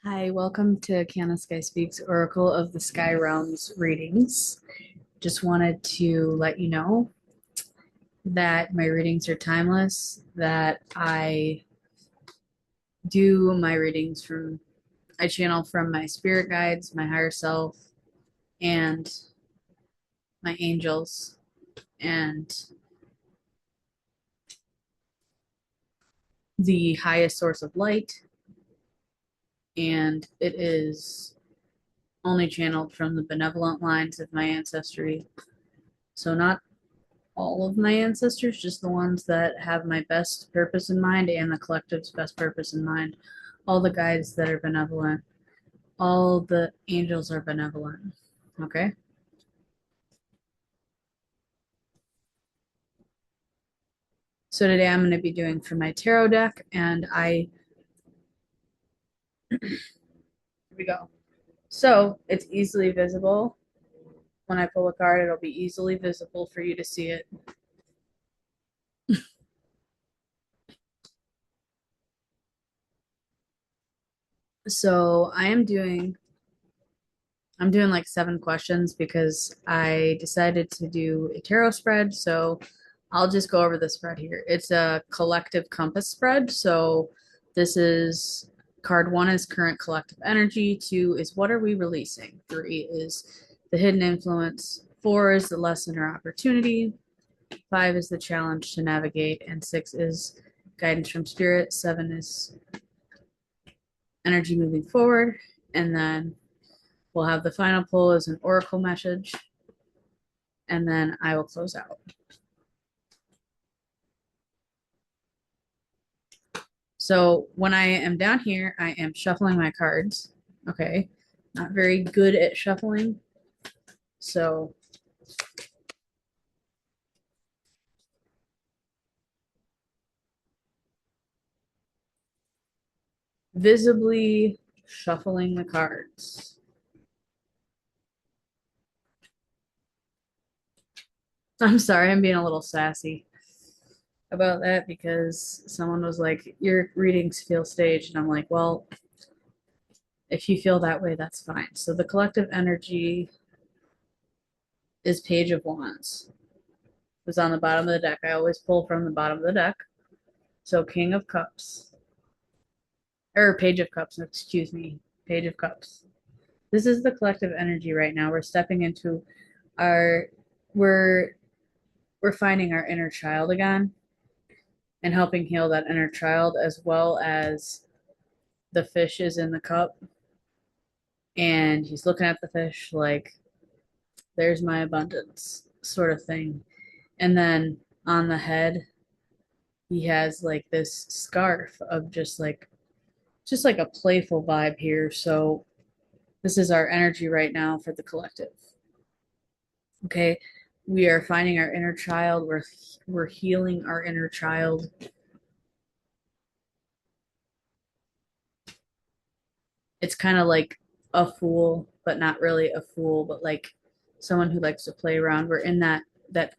Hi, welcome to Canna Sky Speaks Oracle of the Sky Realms readings. Just wanted to let you know that my readings are timeless, that I do my readings from, I channel from my spirit guides, my higher self, and my angels, and the highest source of light. And it is only channeled from the benevolent lines of my ancestry. So, not all of my ancestors, just the ones that have my best purpose in mind and the collective's best purpose in mind. All the guides that are benevolent, all the angels are benevolent. Okay? So today I'm going to be doing for my tarot deck, and here we go. So it's easily visible. When I pull a card, it'll be easily visible for you to see it. So I'm doing like 7 questions because I decided to do a tarot spread. So I'll just go over the spread here. It's a collective compass spread. So this is card 1 is current collective energy. 2 is what are we releasing? 3 is the hidden influence. 4 is the lesson or opportunity. 5 is the challenge to navigate. And 6 is guidance from spirit. 7 is energy moving forward. And then we'll have the final pull as an oracle message, and then I will close out. So when I am down here, I am shuffling my cards. Okay. Not very good at shuffling. So visibly shuffling the cards. I'm sorry, I'm being a little sassy about that because someone was like, your readings feel staged. And I'm like, well, if you feel that way, that's fine. So the collective energy is Page of Wands. It was on the bottom of the deck. I always pull from the bottom of the deck. So King of Cups, or Page of Cups, excuse me, Page of Cups. This is the collective energy right now. We're stepping into our, we're we're finding our inner child again and helping heal that inner child, as well as the fish is in the cup and he's looking at the fish like, there's my abundance, sort of thing. And then on the head, he has like this scarf of just like a playful vibe here. So this is our energy right now for the collective. Okay, we are finding our inner child. We're healing our inner child. It's kind of like a fool, but not really a fool, but like someone who likes to play around. We're in that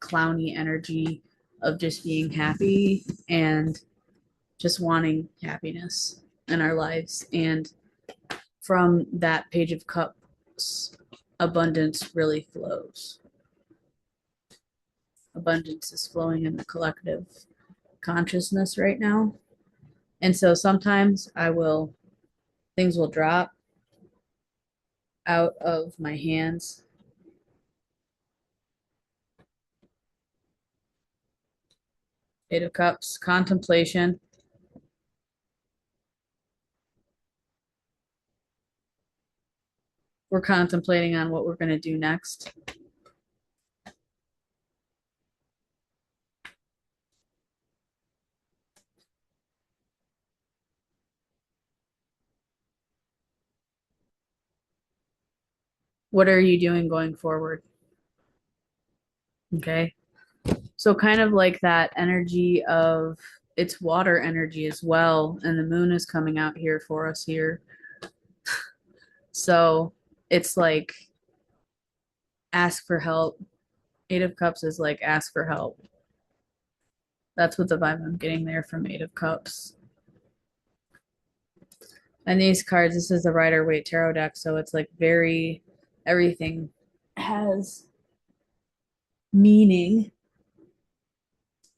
clowny energy of just being happy and just wanting happiness in our lives. And from that Page of Cups, abundance really flows. Abundance is flowing in the collective consciousness right now. And so sometimes things will drop out of my hands. Eight of Cups, contemplation. We're contemplating on what we're going to do next. What are you doing going forward? Okay. So, kind of like that energy of it's water energy as well. And the moon is coming out here for us here. So, it's like ask for help. Eight of Cups is like ask for help. That's what the vibe I'm getting there from Eight of Cups. And these cards, this is the Rider Waite Tarot deck, so it's like very, everything has meaning.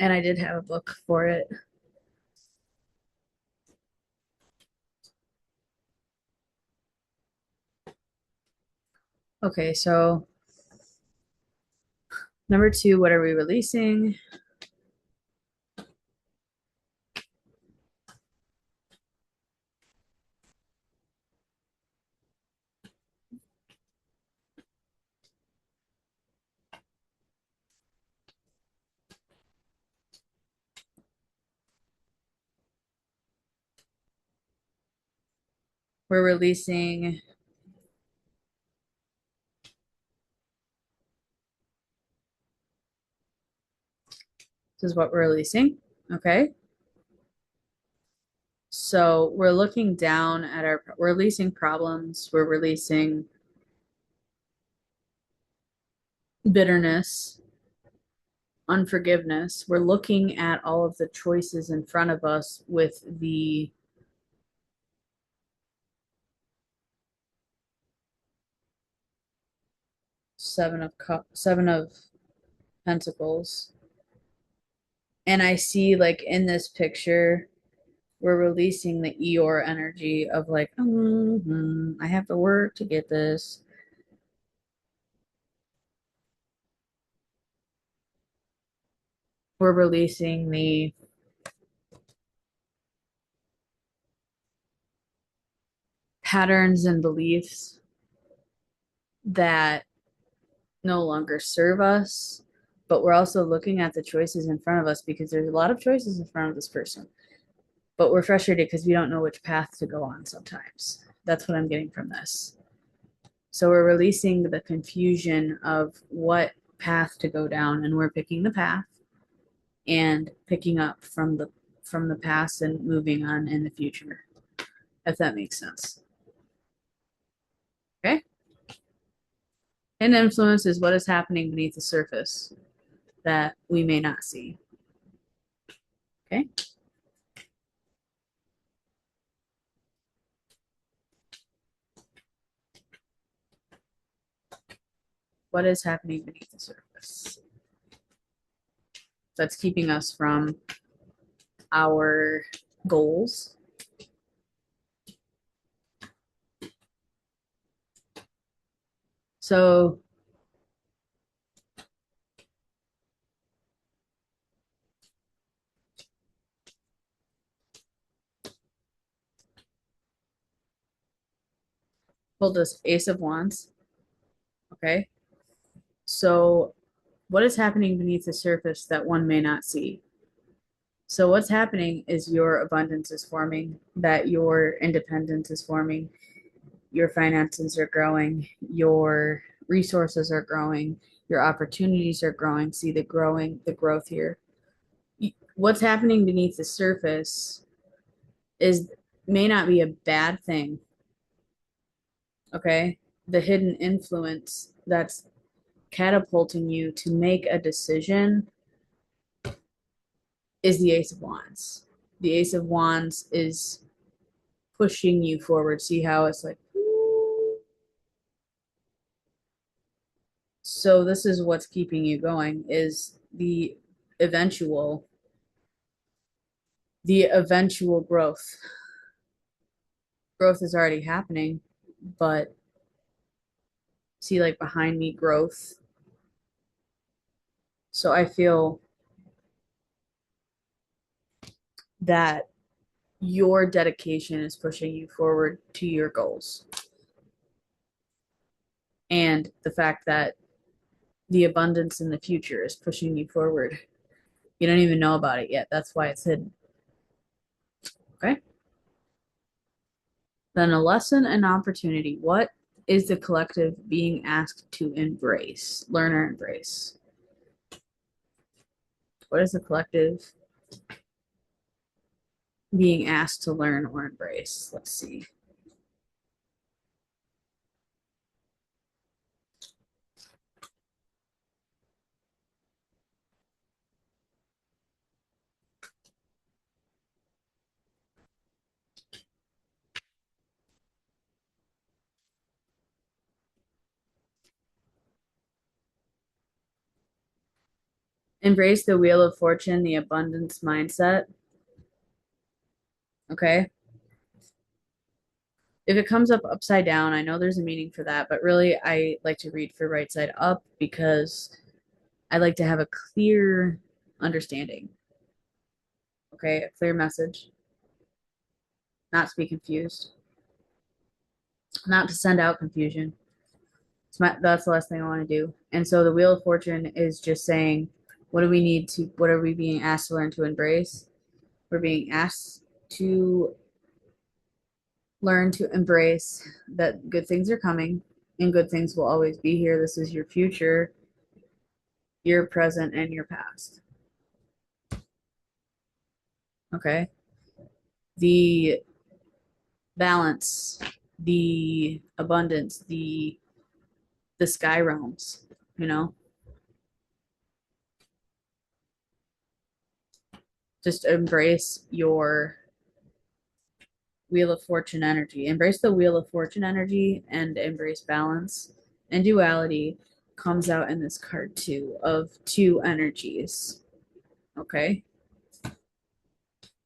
And I did have a book for it. Okay, so number two, what are we releasing? We're releasing, this is what we're releasing. Okay. So we're looking down at we're releasing problems, we're releasing bitterness, unforgiveness. We're looking at all of the choices in front of us with the seven of pentacles. And I see like in this picture, we're releasing the Eeyore energy of like, I have to work to get this. We're releasing the patterns and beliefs that no longer serve us, but we're also looking at the choices in front of us because there's a lot of choices in front of this person. But we're frustrated because we don't know which path to go on sometimes. That's what I'm getting from this. So we're releasing the confusion of what path to go down, and we're picking the path and picking up from the past and moving on in the future, if that makes sense. Okay. And influence is what is happening beneath the surface that we may not see. Okay. What is happening beneath the surface that's keeping us from our goals? So hold this Ace of Wands. Okay. So what is happening beneath the surface that one may not see? So what's happening is your abundance is forming, that your independence is forming, your finances are growing, your resources are growing, your opportunities are growing. See the growth here. What's happening beneath the surface is may not be a bad thing. Okay. The hidden influence that's catapulting you to make a decision is the Ace of Wands. The Ace of Wands is pushing you forward. See how it's like, so this is what's keeping you going is eventual the eventual growth. Growth is already happening, but see like behind me growth. So I feel that your dedication is pushing you forward to your goals. And the fact that the abundance in the future is pushing you forward. You don't even know about it yet. That's why it's hidden. Okay. Then a lesson and opportunity. What is the collective being asked to embrace, learn, or embrace? What is the collective being asked to learn or embrace? Let's see. Embrace the wheel of fortune, the abundance mindset. Okay. If it comes up upside down, I know there's a meaning for that, but really I like to read for right side up because I like to have a clear understanding. Okay. A clear message, not to be confused, not to send out confusion. That's the last thing I want to do. And so the Wheel of Fortune is just saying, what do we need to, what are we being asked to learn to embrace? We're being asked to learn to embrace that good things are coming and good things will always be here. This is your future, your present, and your past. Okay. The balance, the abundance, the sky realms, you know, just embrace your Wheel of Fortune energy. Embrace the Wheel of Fortune energy and embrace balance. And duality comes out in this card too of two energies. Okay.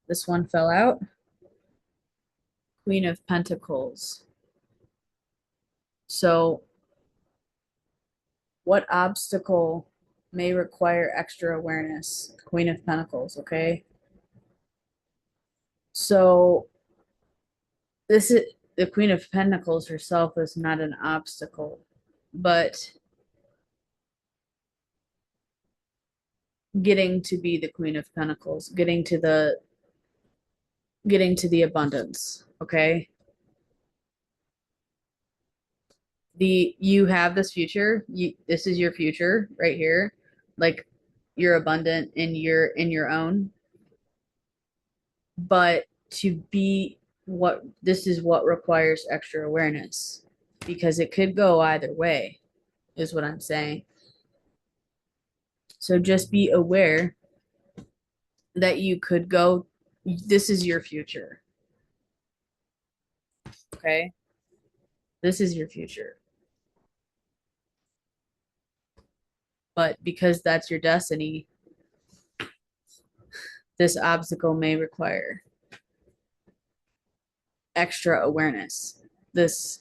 This one fell out. Queen of Pentacles. So, what obstacle may require extra awareness? Queen of Pentacles. Okay. So, this is the Queen of Pentacles herself is not an obstacle, but getting to be the Queen of Pentacles, getting to the abundance, okay? You have this future, this is your future right here. Like you're abundant in your own, but to be what this is what requires extra awareness because it could go either way is what I'm saying. So just be aware that you could go this is your future, okay? This is your future. But because that's your destiny, this obstacle may require extra awareness. This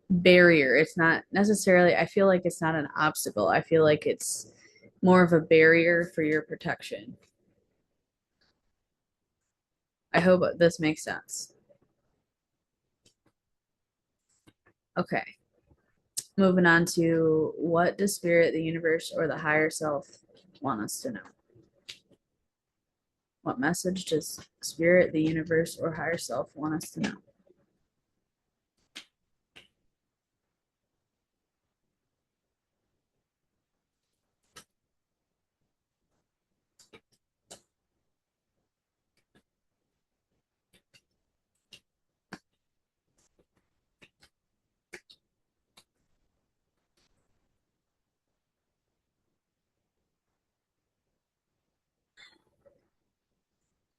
barrier, it's not necessarily, I feel like it's not an obstacle. I feel like it's more of a barrier for your protection. I hope this makes sense. Okay. Moving on to what does spirit, the universe, or the higher self want us to know? What message does spirit, the universe, or higher self want us to know?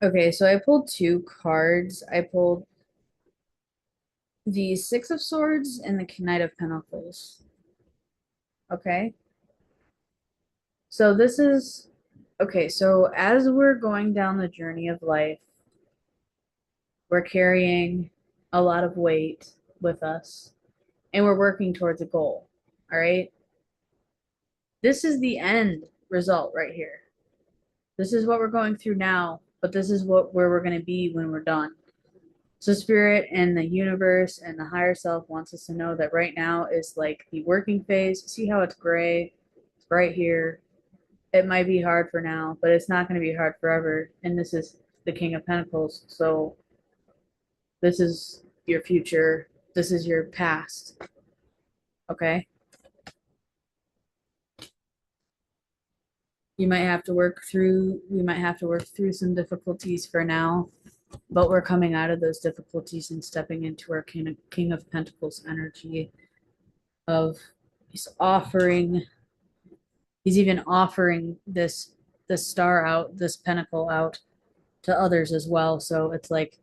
Okay, so I pulled two cards. I pulled the Six of Swords and the Knight of Pentacles. Okay. So this is okay. So as we're going down the journey of life, we're carrying a lot of weight with us and we're working towards a goal. All right. This is the end result right here. This is what we're going through now, but this is where we're going to be when we're done. So spirit and the universe and the higher self wants us to know that right now is like the working phase. See how it's gray? It's right here. It might be hard for now, but it's not going to be hard forever. And this is the King of Pentacles. So this is your future. This is your past. Okay. We might have to work through some difficulties for now, but we're coming out of those difficulties and stepping into our King of Pentacles energy of he's offering, he's even offering this star out, this pentacle out to others as well. So it's like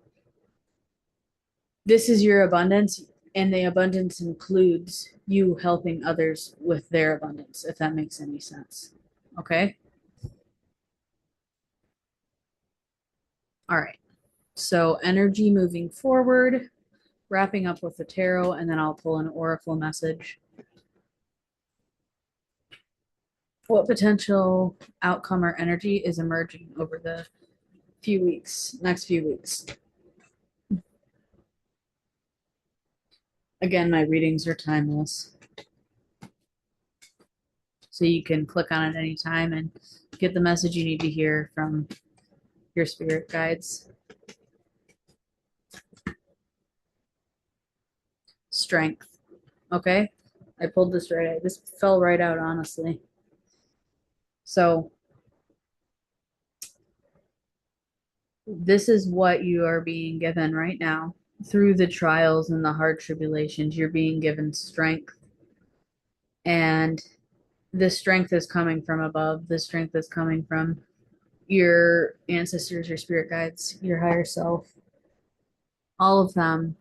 this is your abundance, and the abundance includes you helping others with their abundance, if that makes any sense. Okay. All right. So energy moving forward, wrapping up with the tarot, and then I'll pull an oracle message. What potential outcome or energy is emerging over the next few weeks? Again, my readings are timeless. So you can click on it anytime and get the message you need to hear from your spirit guides. Strength. Okay. I pulled this right out. This fell right out, honestly. So this is what you are being given right now. Through the trials and the hard tribulations, you're being given strength. And this strength is coming from above. This strength is coming from your ancestors, your spirit guides, your higher self. All of them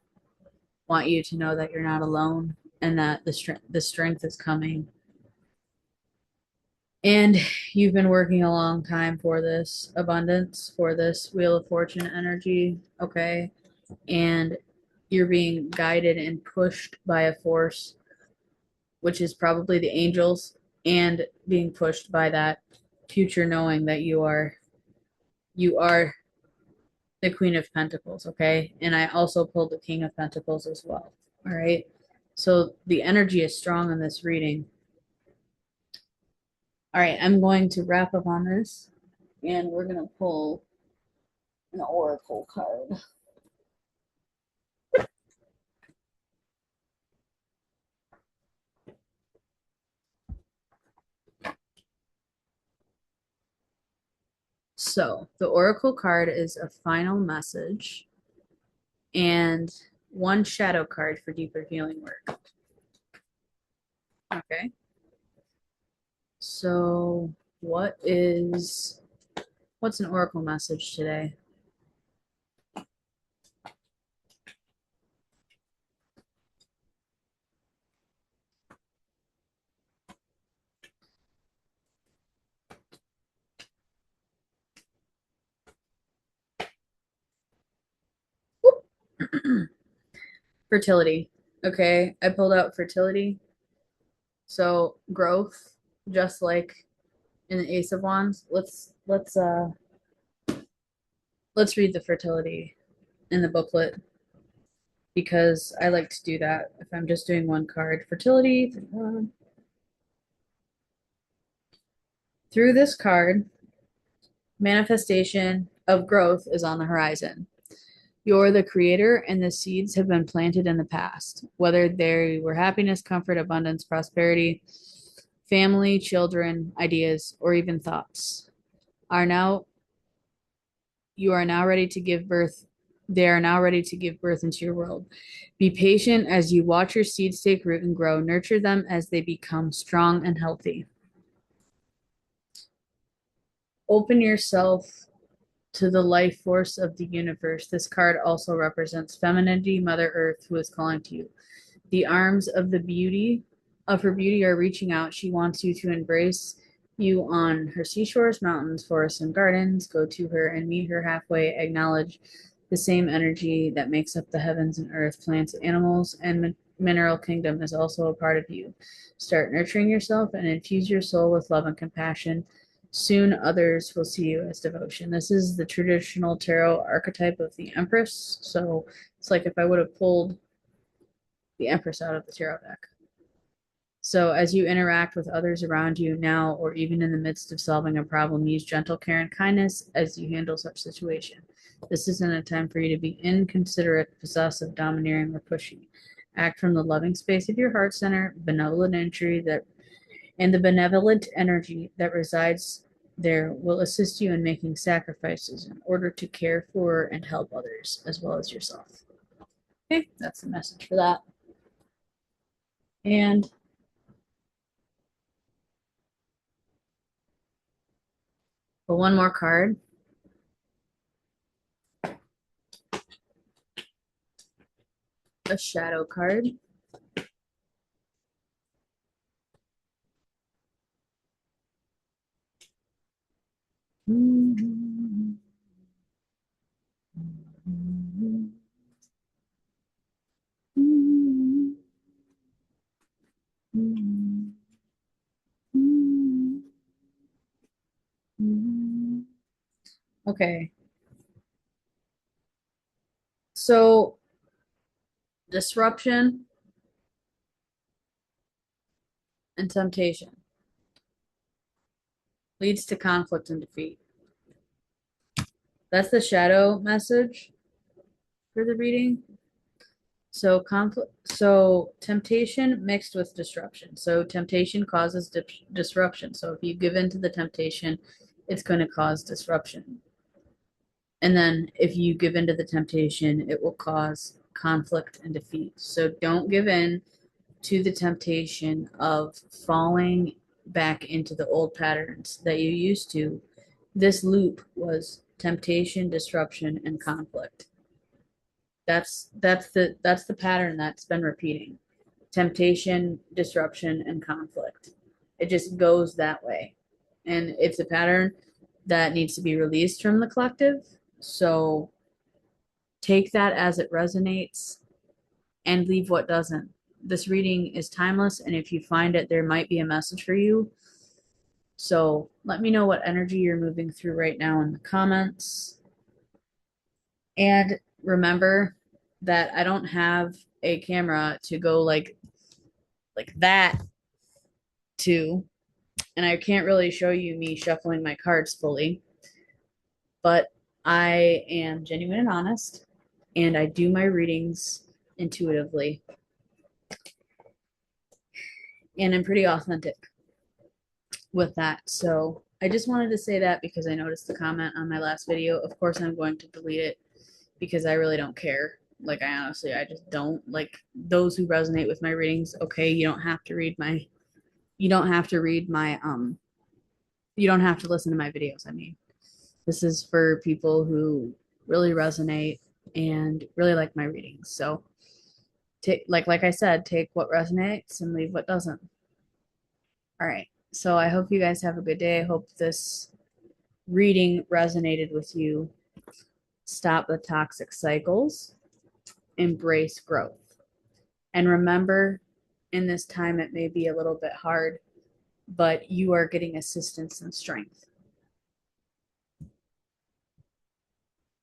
want you to know that you're not alone and that the strength is coming. And you've been working a long time for this abundance, for this Wheel of Fortune energy, okay? And you're being guided and pushed by a force, which is probably the angels, and being pushed by that future knowing that you are the Queen of Pentacles, okay? And I also pulled the King of Pentacles as well, all right? So the energy is strong in this reading. All right, I'm going to wrap up on this and we're going to pull an oracle card. So the oracle card is a final message and one shadow card for deeper healing work. Okay. So what's an oracle message today? Fertility. Okay, I pulled out fertility. So growth, just like in the Ace of Wands. Let's read the fertility in the booklet because I like to do that if I'm just doing one card. Fertility. Through this card, manifestation of growth is on the horizon. You're the creator, and the seeds have been planted in the past, whether they were happiness, comfort, abundance, prosperity, family, children, ideas, or even thoughts. Are now you are now ready to give birth. They are now ready to give birth into your world. Be patient as you watch your seeds take root and grow. Nurture them as they become strong and healthy. Open yourself to the life force of the universe. This card also represents femininity, Mother Earth, who is calling to you. The arms of her beauty are reaching out. She wants you to embrace you on her seashores, mountains, forests, and gardens. Go to her and meet her halfway. Acknowledge the same energy that makes up the heavens and earth, plants, animals, and mineral kingdom is also a part of you. Start nurturing yourself and infuse your soul with love and compassion. Soon others will see you as devotion. This is the traditional tarot archetype of the Empress. So it's like if I would have pulled the Empress out of the tarot deck. So as you interact with others around you now, or even in the midst of solving a problem, use gentle care and kindness as you handle such situation. This isn't a time for you to be inconsiderate, possessive, domineering, or pushy. Act from the loving space of your heart center, benevolent entry that and the benevolent energy that resides there will assist you in making sacrifices in order to care for and help others as well as yourself. Okay, that's the message for that. And for one more card, a shadow card. Okay. So disruption and temptation leads to conflict and defeat. That's the shadow message for the reading. So conflict, so temptation mixed with disruption. So temptation causes disruption. So if you give in to the temptation, it's going to cause disruption. And then if you give in to the temptation, it will cause conflict and defeat. So don't give in to the temptation of falling back into the old patterns that you used to. This loop was temptation, disruption, and conflict. That's the pattern that's been repeating. Temptation, disruption, and conflict. It just goes that way. And it's a pattern that needs to be released from the collective. So take that as it resonates and leave what doesn't. This reading is timeless, and if you find it, there might be a message for you. So let me know what energy you're moving through right now in the comments. And remember that I don't have a camera to go like that to, and I can't really show you me shuffling my cards fully, but I am genuine and honest, and I do my readings intuitively, and I'm pretty authentic with that. So I just wanted to say that because I noticed the comment on my last video. Of course, I'm going to delete it because I really don't care. Like, I honestly, I just don't. Like, those who resonate with my readings, okay, you don't have to read my, you don't have to listen to my videos. I mean, this is for people who really resonate and really like my readings. So, take, like I said, take what resonates and leave what doesn't. All right. So I hope you guys have a good day. I hope this reading resonated with you. Stop the toxic cycles, embrace growth. And remember, in this time, it may be a little bit hard, but you are getting assistance and strength.